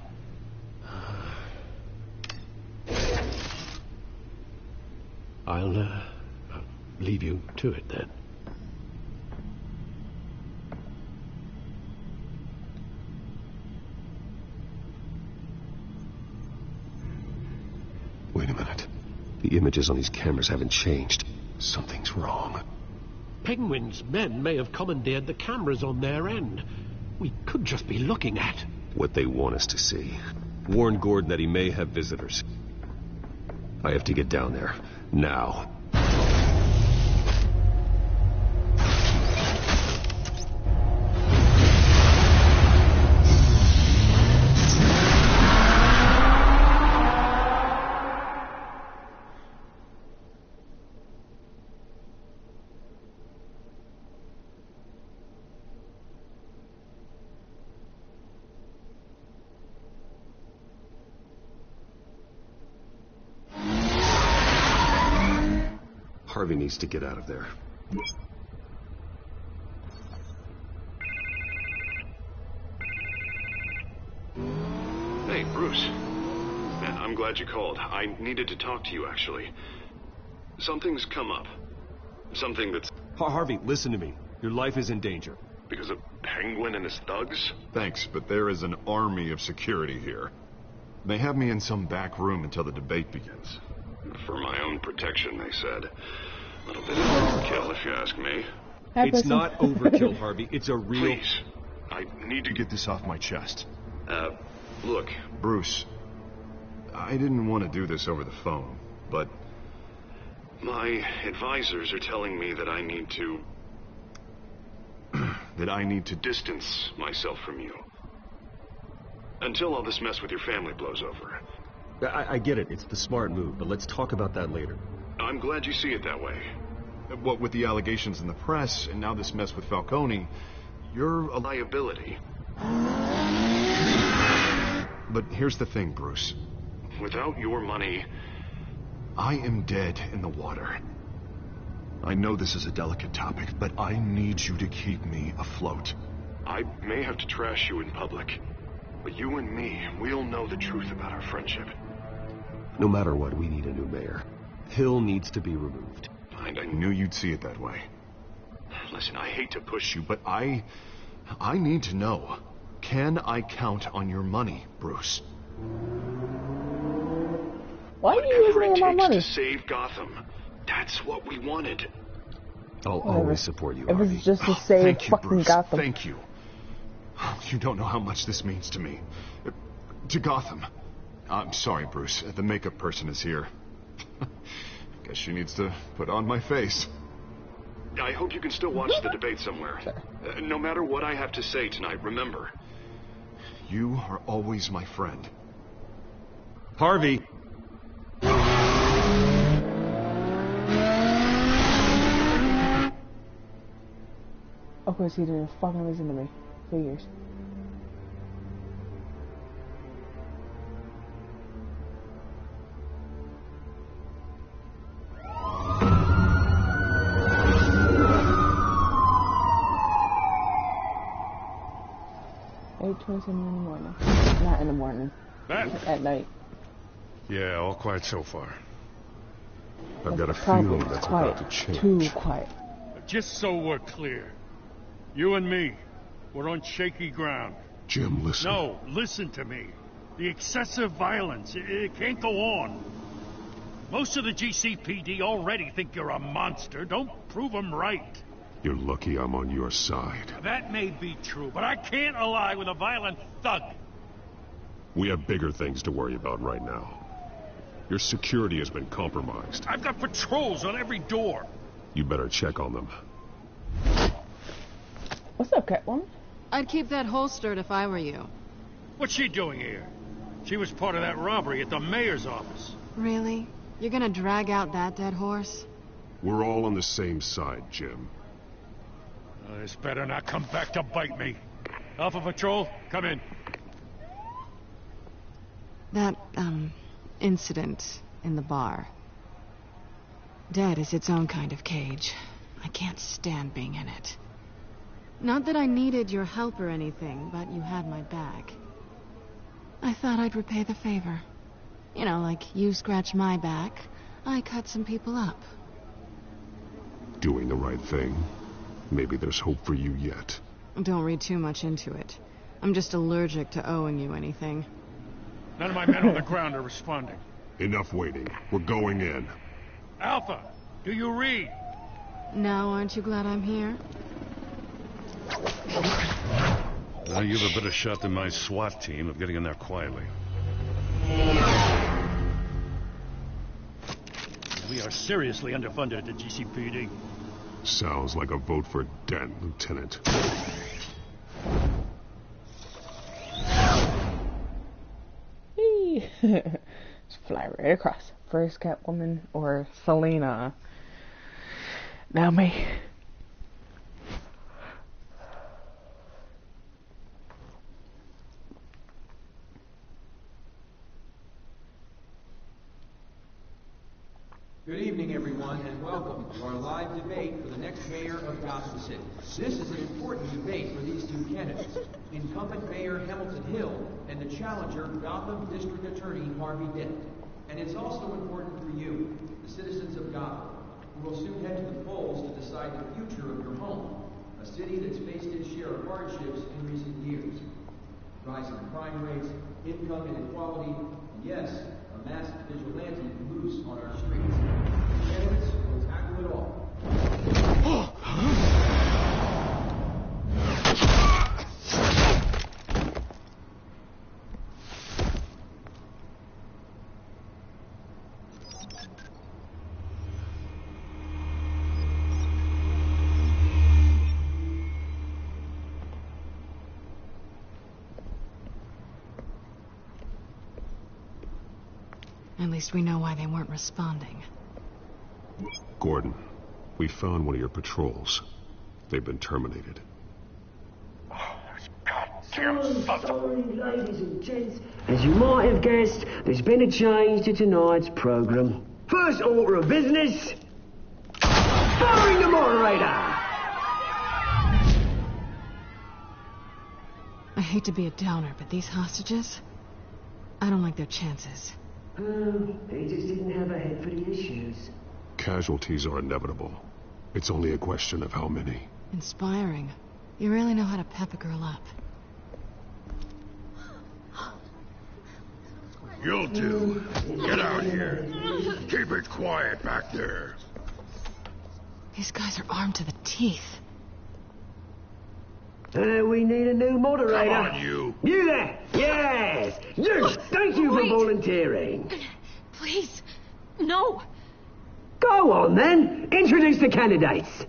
J: I'll leave you to it then.
G: Wait a minute. The images on these cameras haven't changed. Something's wrong.
J: Penguin's men may have commandeered the cameras on their end. We could just be looking at
G: what they want us to see. Warn Gordon that he may have visitors. I have to get down there. Now. Harvey needs to get out of there.
B: Hey, Bruce. Man, I'm glad you called. I needed to talk to you, actually. Something's come up. Something that's...
G: Harvey, listen to me. Your life is in danger.
B: Because of Penguin and his thugs? Thanks, but there is an army of security here. They have me in some back room until the debate begins. For my own protection, they said. A little bit of overkill, if you ask me.
G: It's not overkill, Harvey. It's a real...
B: Please. I need to get this off my chest. Look, Bruce. I didn't want to do this over the phone, but... my advisors are telling me that I need to... that I need to distance myself from you. Until all this mess with your family blows over.
G: I get it. It's the smart move, but let's talk about that later.
B: I'm glad you see it that way. What with the allegations in the press, and now this mess with Falcone, you're a liability. But here's the thing, Bruce. Without your money, I am dead in the water. I know this is a delicate topic, but I need you to keep me afloat. I may have to trash you in public, but you and me, we'll know the truth about our friendship.
G: No matter what, we need a new mayor. Hill needs to be removed.
B: And I knew you'd see it that way. Listen, I hate to push you, but I need to know. Can I count on your money, Bruce?
A: Why are you
B: Whatever it
A: using my
B: takes
A: money?
B: to save Gotham. That's what we wanted.
G: I'll
A: Whatever.
G: always support you,
A: If
G: Harvey.
A: it's just to save
B: Thank you,
A: fucking
B: Bruce.
A: Gotham.
B: Thank you. You don't know how much this means to me. To Gotham. I'm sorry, Bruce. The makeup person is here. Guess she needs to put on my face. I hope you can still watch the debate somewhere.
A: Sure.
B: No matter what I have to say tonight, remember, you are always my friend.
G: Harvey!
A: Of course he didn't fucking listen to me for years. $8:27 in the morning. Not in the morning. At night.
D: Yeah, all quiet so far.
G: I've got a
A: Probably
G: feeling that's
A: quiet.
G: about to change.
A: Too quiet.
D: Just so we're clear, you and me, we're on shaky ground.
F: Jim, listen.
D: No, listen to me. The excessive violence, it can't go on. Most of the GCPD already think you're a monster. Don't prove them right.
F: You're lucky I'm on your side.
D: That may be true, but I can't ally with a violent thug.
F: We have bigger things to worry about right now. Your security has been compromised.
D: I've got patrols on every door.
F: You better check on them.
A: What's up, Catwoman?
N: I'd keep that holstered if I were you.
D: What's she doing here? She was part of that robbery at the mayor's office.
N: Really? You're gonna drag out that dead horse?
F: We're all on the same side, Jim.
D: This better not come back to bite me. Alpha Patrol, come in.
N: That, incident in the bar. Dead is its own kind of cage. I can't stand being in it. Not that I needed your help or anything, but you had my back. I thought I'd repay the favor. You know, like you scratch my back, I cut some people up.
F: Doing the right thing. Maybe there's hope for you yet.
N: Don't read too much into it. I'm just allergic to owing you anything.
D: None of my men on the ground are responding.
F: Enough waiting. We're going in.
D: Alpha, do you read?
N: Now, aren't you glad I'm here?
D: Well, you have a better shot than my SWAT team of getting in there quietly. We are seriously underfunded at the GCPD.
F: Sounds like a vote for Dent, Lieutenant.
A: Just fly right across. First Catwoman or Selena. Now me.
P: Good evening, everyone, and welcome to our live debate for the next mayor of Gotham City. This is an important debate for these two candidates, incumbent Mayor Hamilton Hill and the challenger, Gotham District Attorney Harvey Dent. And it's also important for you, the citizens of Gotham, who will soon head to the polls to decide the future of your home, a city that's faced its share of hardships in recent years. Rising crime rates, income inequality, and yes, a masked vigilante loose on our streets. Candidates will tackle it all.
N: At least we know why they weren't responding.
F: Gordon, we found one of your patrols. They've been terminated.
L: Sorry, ladies and gents. As you might have guessed, there's been a change to tonight's program. First order of business, firing the moderator.
N: I hate to be a downer, but these hostages, I don't like their chances.
L: They just didn't have a head for the issues.
F: Casualties are inevitable. It's only a question of how many.
N: Inspiring. You really know how to pep a girl up.
F: You'll do. Get out here. Keep it quiet back there.
N: These guys are armed to the teeth.
L: We need a new moderator.
F: Come on, you.
L: You there? Yes. You. Thank you for volunteering.
N: Please. No.
L: Go on, then. Introduce the candidates.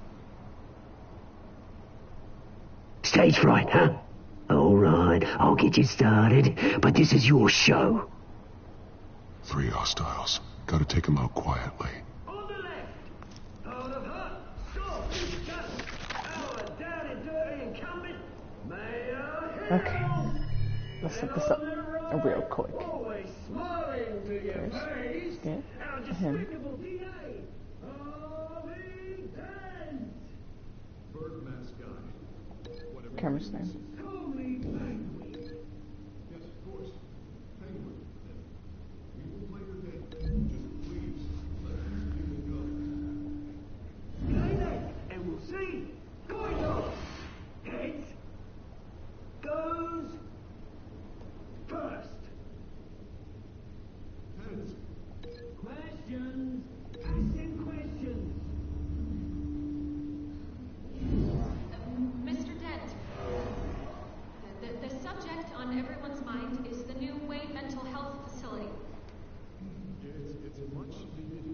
L: Stage fright, huh? All right, I'll get you started, but this is your show.
B: 3 hostiles. Gotta take them out quietly.
L: On the left. Out of her. Stop. Our down and dirty incumbent.
A: Okay. Let's set this up real quick. First, get him. Camera stand.
L: And we'll see. Going on. Heads goes first. Heads. Questions. Asking questions.
Q: Mr. Dent, the subject on everyone's mind is the new Wayne Mental Health Facility.
B: It's a much needed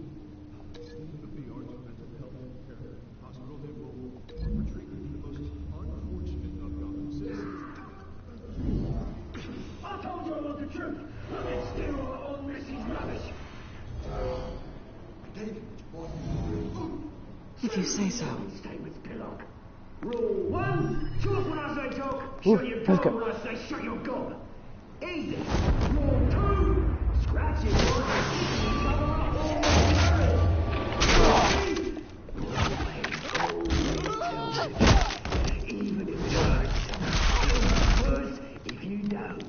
B: state-of-the-art mental health care hospital that will offer treatment to the most unfortunate of Gotham citizens.
L: I told you I want the truth. It's still all Missy's rubbish.
N: If you say so.
L: Stay with Pillock. Rule 1, talk when I say talk,
A: Ooh,
L: shut your
A: let's
L: gob
A: go.
L: when I say shut your gob. Easy. Rule 2, scratch your voice and each other up all even if it hurts. It's worse if you don't.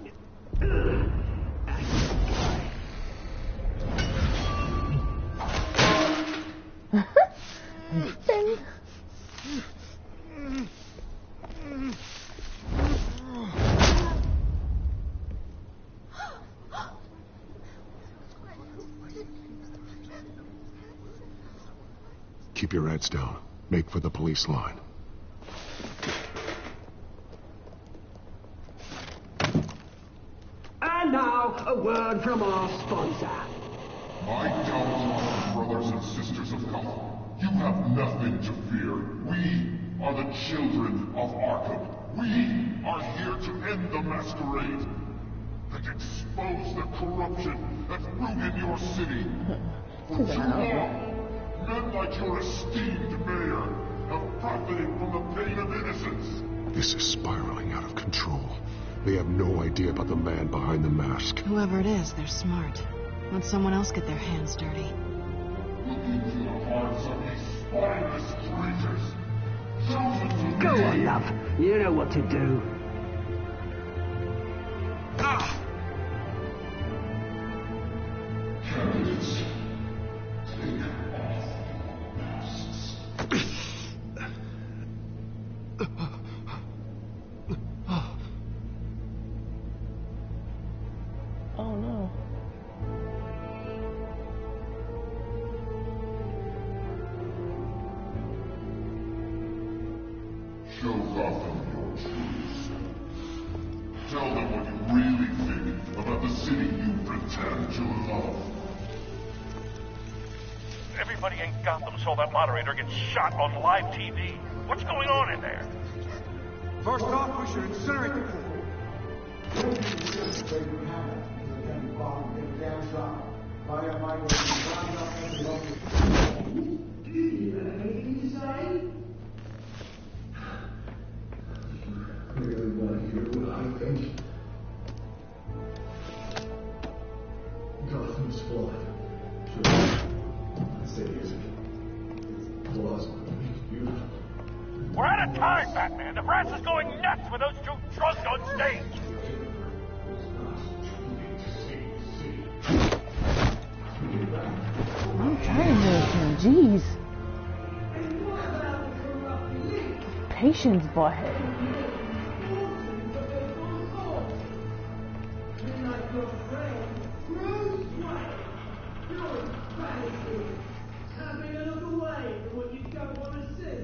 B: Keep your heads down. Make for the police line.
L: And now, a word from our sponsor.
F: My downtrodden brothers and sisters of Gotham, you have nothing to fear. We are the children of Arkham. We are here to end the masquerade and expose the corruption that ruined your city. For too long, men like your esteemed mayor have profited from the pain of innocence.
B: This is spiraling out of control. They have no idea about the man behind the mask.
N: Whoever it is, they're smart. Let someone else get their hands dirty.
F: Looking for the hearts of these spineless creatures. Chosen to
L: Go
F: be.
L: on, love. You know what to do.
F: Candidates, take off your masks.
A: Oh no.
F: Show Gotham your truth. Tell them what you really think about the city you pretend to love.
K: Everybody in Gotham saw that moderator get shot on live TV. What's going on in there?
O: First off, we should incinerate the pool.
F: Really want to hear what I think? Gotham's flawed. Sure. I say is it? It's plausible. Beautiful.
K: We're out of time, Batman. The brass is going nuts with those two drunks on stage.
A: I'm trying to make him. Jeez. Patience, butthead.
K: Having a look away from what you don't want to see.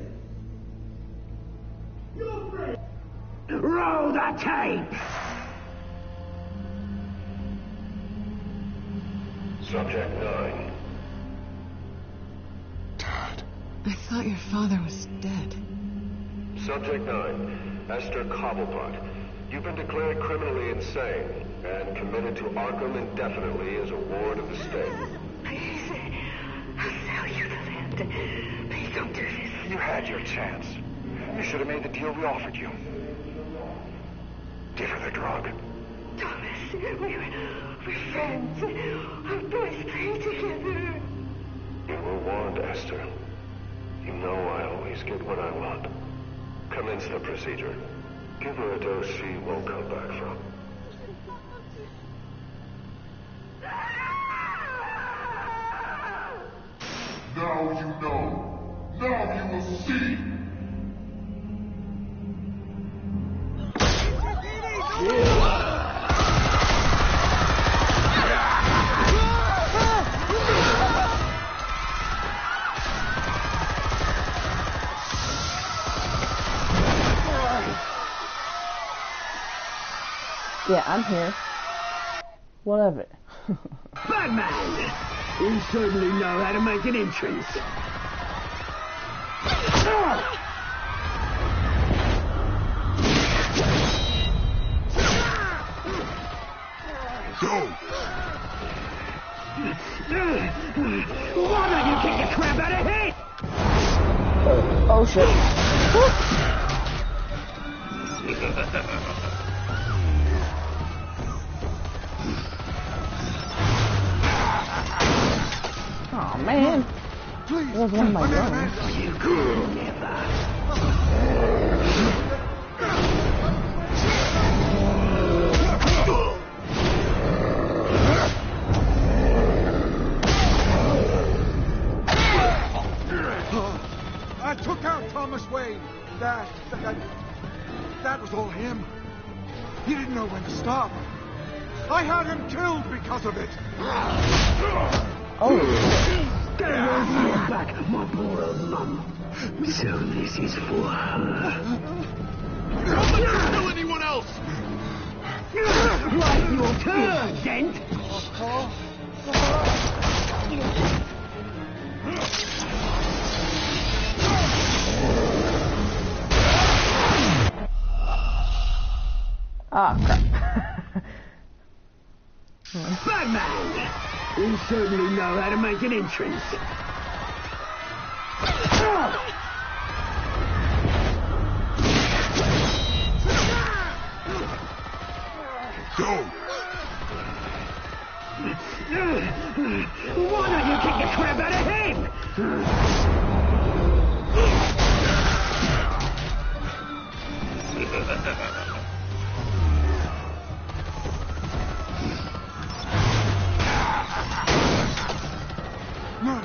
K: You're free.
L: Roll the tape!
R: Subject 9.
N: I thought your father was dead.
R: Subject 9. Esther Cobblepot. You've been declared criminally insane and committed to Arkham indefinitely as a ward of the state.
S: Please, I'll sell you the land. Please don't do this.
O: You had your chance. You should have made the deal we offered you. Give her the drug.
S: Thomas, we're friends. Our boys play together.
R: You were warned, Esther. You know I always get what I want. Commence the procedure. Give her a dose she won't come back from.
F: Now you know. Now you will see.
A: Yeah, I'm here. What of it?
L: Batman! You certainly know how to make an entrance.
F: Go!
L: Why don't you kick the crap out of him?
A: Oh shit. Oh man.
O: Please.
A: That was one of my guns.
L: You could never.
O: I took out Thomas Wayne. That was all him. He didn't know when to stop. I had him killed because of it.
L: Oh. Get back, my poor old mum. So this is for her.
F: Don't let her kill anyone else!
L: Right, your turn, Dent.
A: Ah, crap.
L: Batman! You certainly know how to make an entrance.
F: Go!
L: Why don't you kick the crap out of him?
O: No,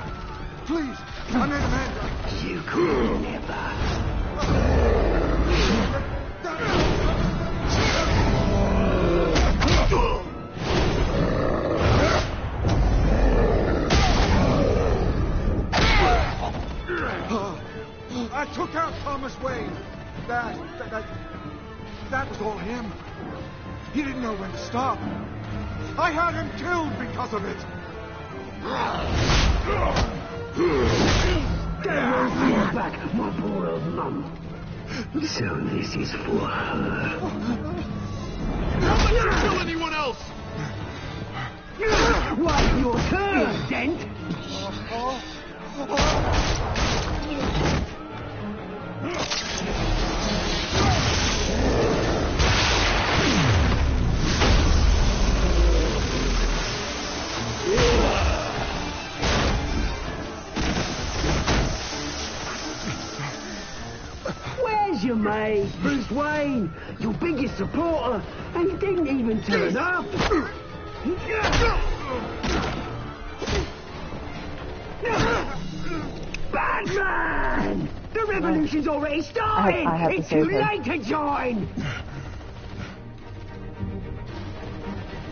O: please, I made Amanda.
L: You could never.
O: I took out Thomas Wayne. That was all him. He didn't know when to stop. I had him killed because of it.
L: Get back, my poor old mum. So this is for her.
F: Don't let her kill anyone else!
L: Right, your turn, Dent. Where's your mate, Bruce Wayne? Your biggest supporter, and he didn't even turn up. Batman! The revolution's already started!
A: I have to
L: It's
A: save
L: too
A: him.
L: late to join!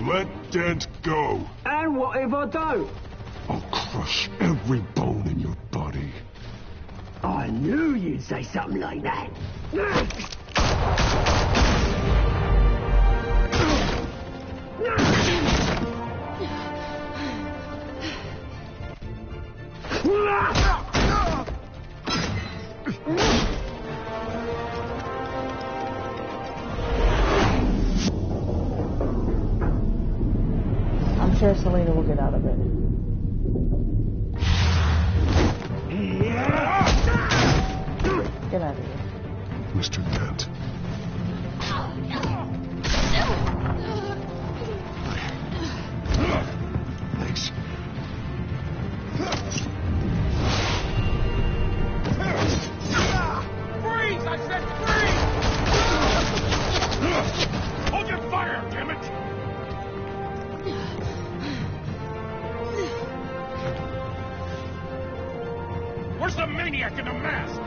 F: Let Dent go.
L: And what if I don't?
F: Oh, crap. crush every bone in your body.
L: I knew you'd say something like that.
A: I'm sure Selena will get out of it. Get out of here.
F: Mr. Dent. Thanks.
K: Freeze! I said freeze! Hold your fire, damn it! Where's the maniac in the mask?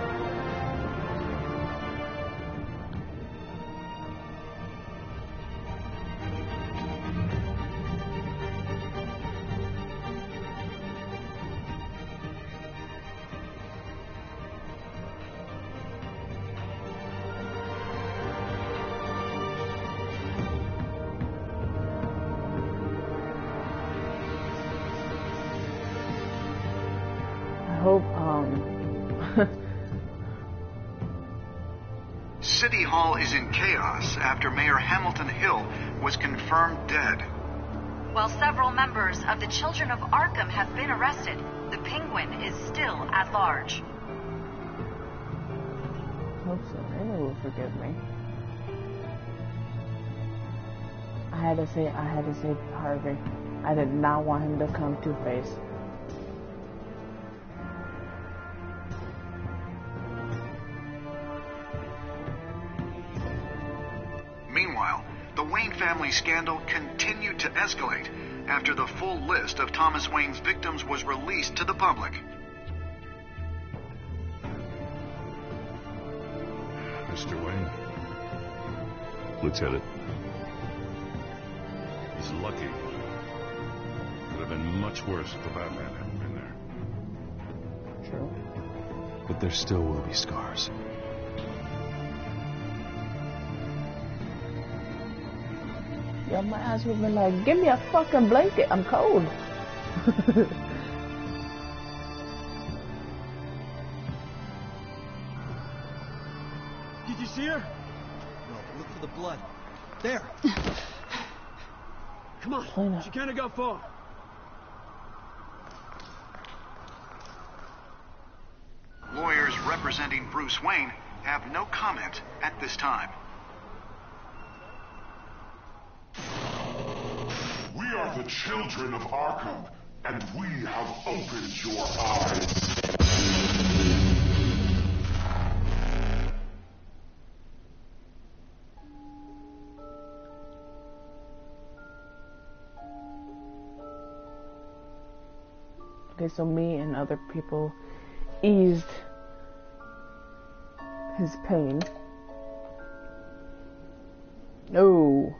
A: I hope,
T: City Hall is in chaos after Mayor Hamilton Hill was confirmed dead.
U: While several members of the Children of Arkham have been arrested, the Penguin is still at large.
A: I hope Selena will forgive me. I had to say Harvey. I did not want him to come Two-Face.
T: Meanwhile, the Wayne family scandal continued to escalate after the full list of Thomas Wayne's victims was released to the public.
B: Mr. Wayne.
G: Lieutenant.
D: He's lucky. Could have been much worse if the Batman hadn't been there.
A: True.
G: But there still will be scars.
A: Yo, my ass would have been like, give me a fucking blanket, I'm cold.
L: Did you see her? No, but look for the blood. There. Come on, she can't have got far.
T: Lawyers representing Bruce Wayne have no comment at this time.
F: We are the children of Arkham, and we have opened your eyes.
A: Okay, so me and other people eased his pain. No.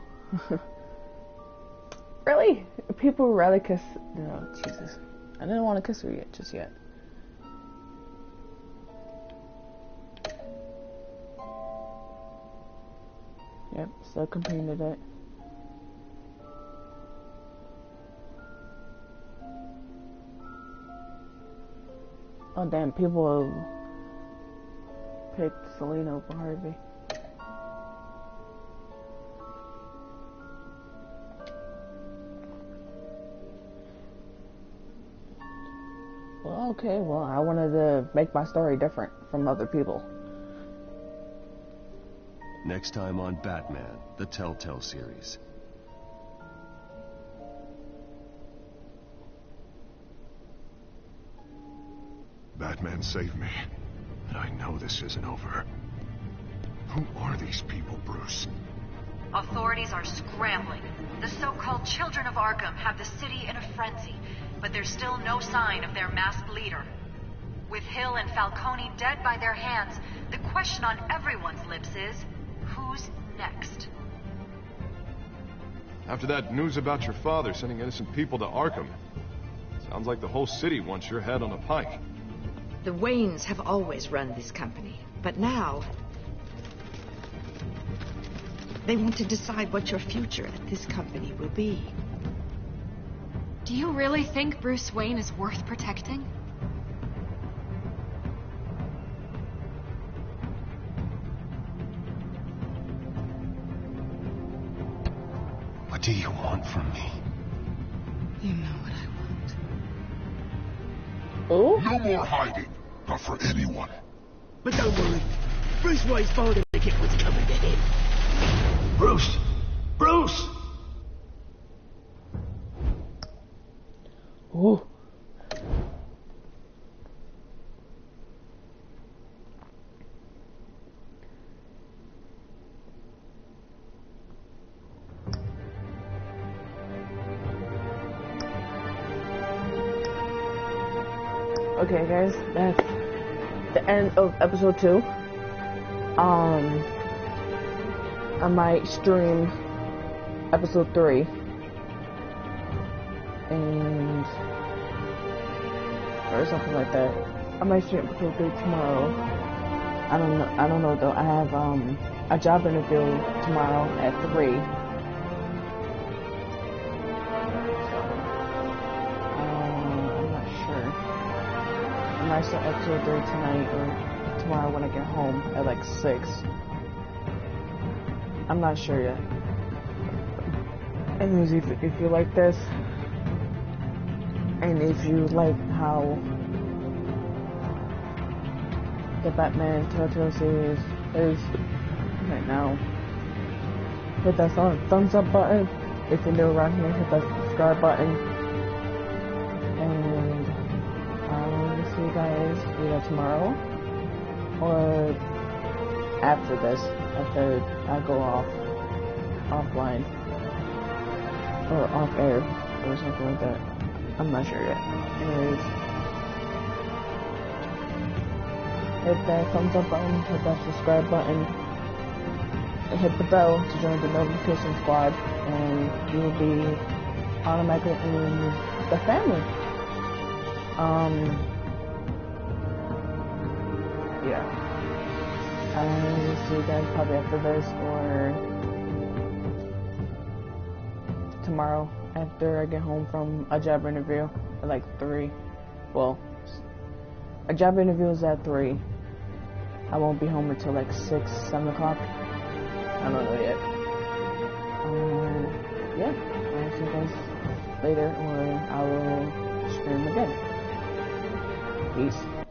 A: Really? People would rather kiss... No, Jesus. I didn't want to kiss her yet, just yet. Yep, still completed it. Oh damn, people picked Selena over Harvey. Well, okay, well, I wanted to make my story different from other people.
G: Next time on Batman, the TellTale series.
B: Batman saved me, but I know this isn't over. Who are these people, Bruce?
U: Authorities are scrambling. The so-called Children of Arkham have the city in a frenzy, but there's still no sign of their masked leader. With Hill and Falcone dead by their hands, the question on everyone's lips is, who's next?
B: After that news about your father sending innocent people to Arkham, Sounds like the whole city wants your head on a pike.
M: The Waynes have always run this company, but now they want to decide what your future at this company will be.
Q: Do you really think Bruce Wayne is worth protecting?
F: What do you want from me?
N: You know what I want.
A: Oh?
F: No more hiding. Not for anyone.
L: But don't worry. Bruce Wayne's bound to get what's coming to him.
F: Bruce! Bruce!
A: Ooh. Okay, guys, that's the end of episode 2. I might stream episode 3, and or something like that. I might stream episode 3 tomorrow. I don't know though. I have a job interview tomorrow at 3. I'm not sure. I might start episode 3 tonight or tomorrow when I get home at like 6. I'm not sure yet. Anyways, if you like this, and if you like how the Batman TellTale series is right now, hit that thumbs up button. If you're new around here, hit that subscribe button. And I'll see you guys either tomorrow or after this, after I go offline or off air or something like that. I'm not sure yet. Anyways, hit that thumbs up button, hit that subscribe button, and hit the bell to join the notification squad, and you will be automatically in the family. Yeah. I'll see you guys probably after this or tomorrow after I get home from a job interview at like 3. Well, a job interview is at 3. I won't be home until like 6, 7 o'clock. I don't know yet. Yeah, I'll see you guys later or I will stream again. Peace.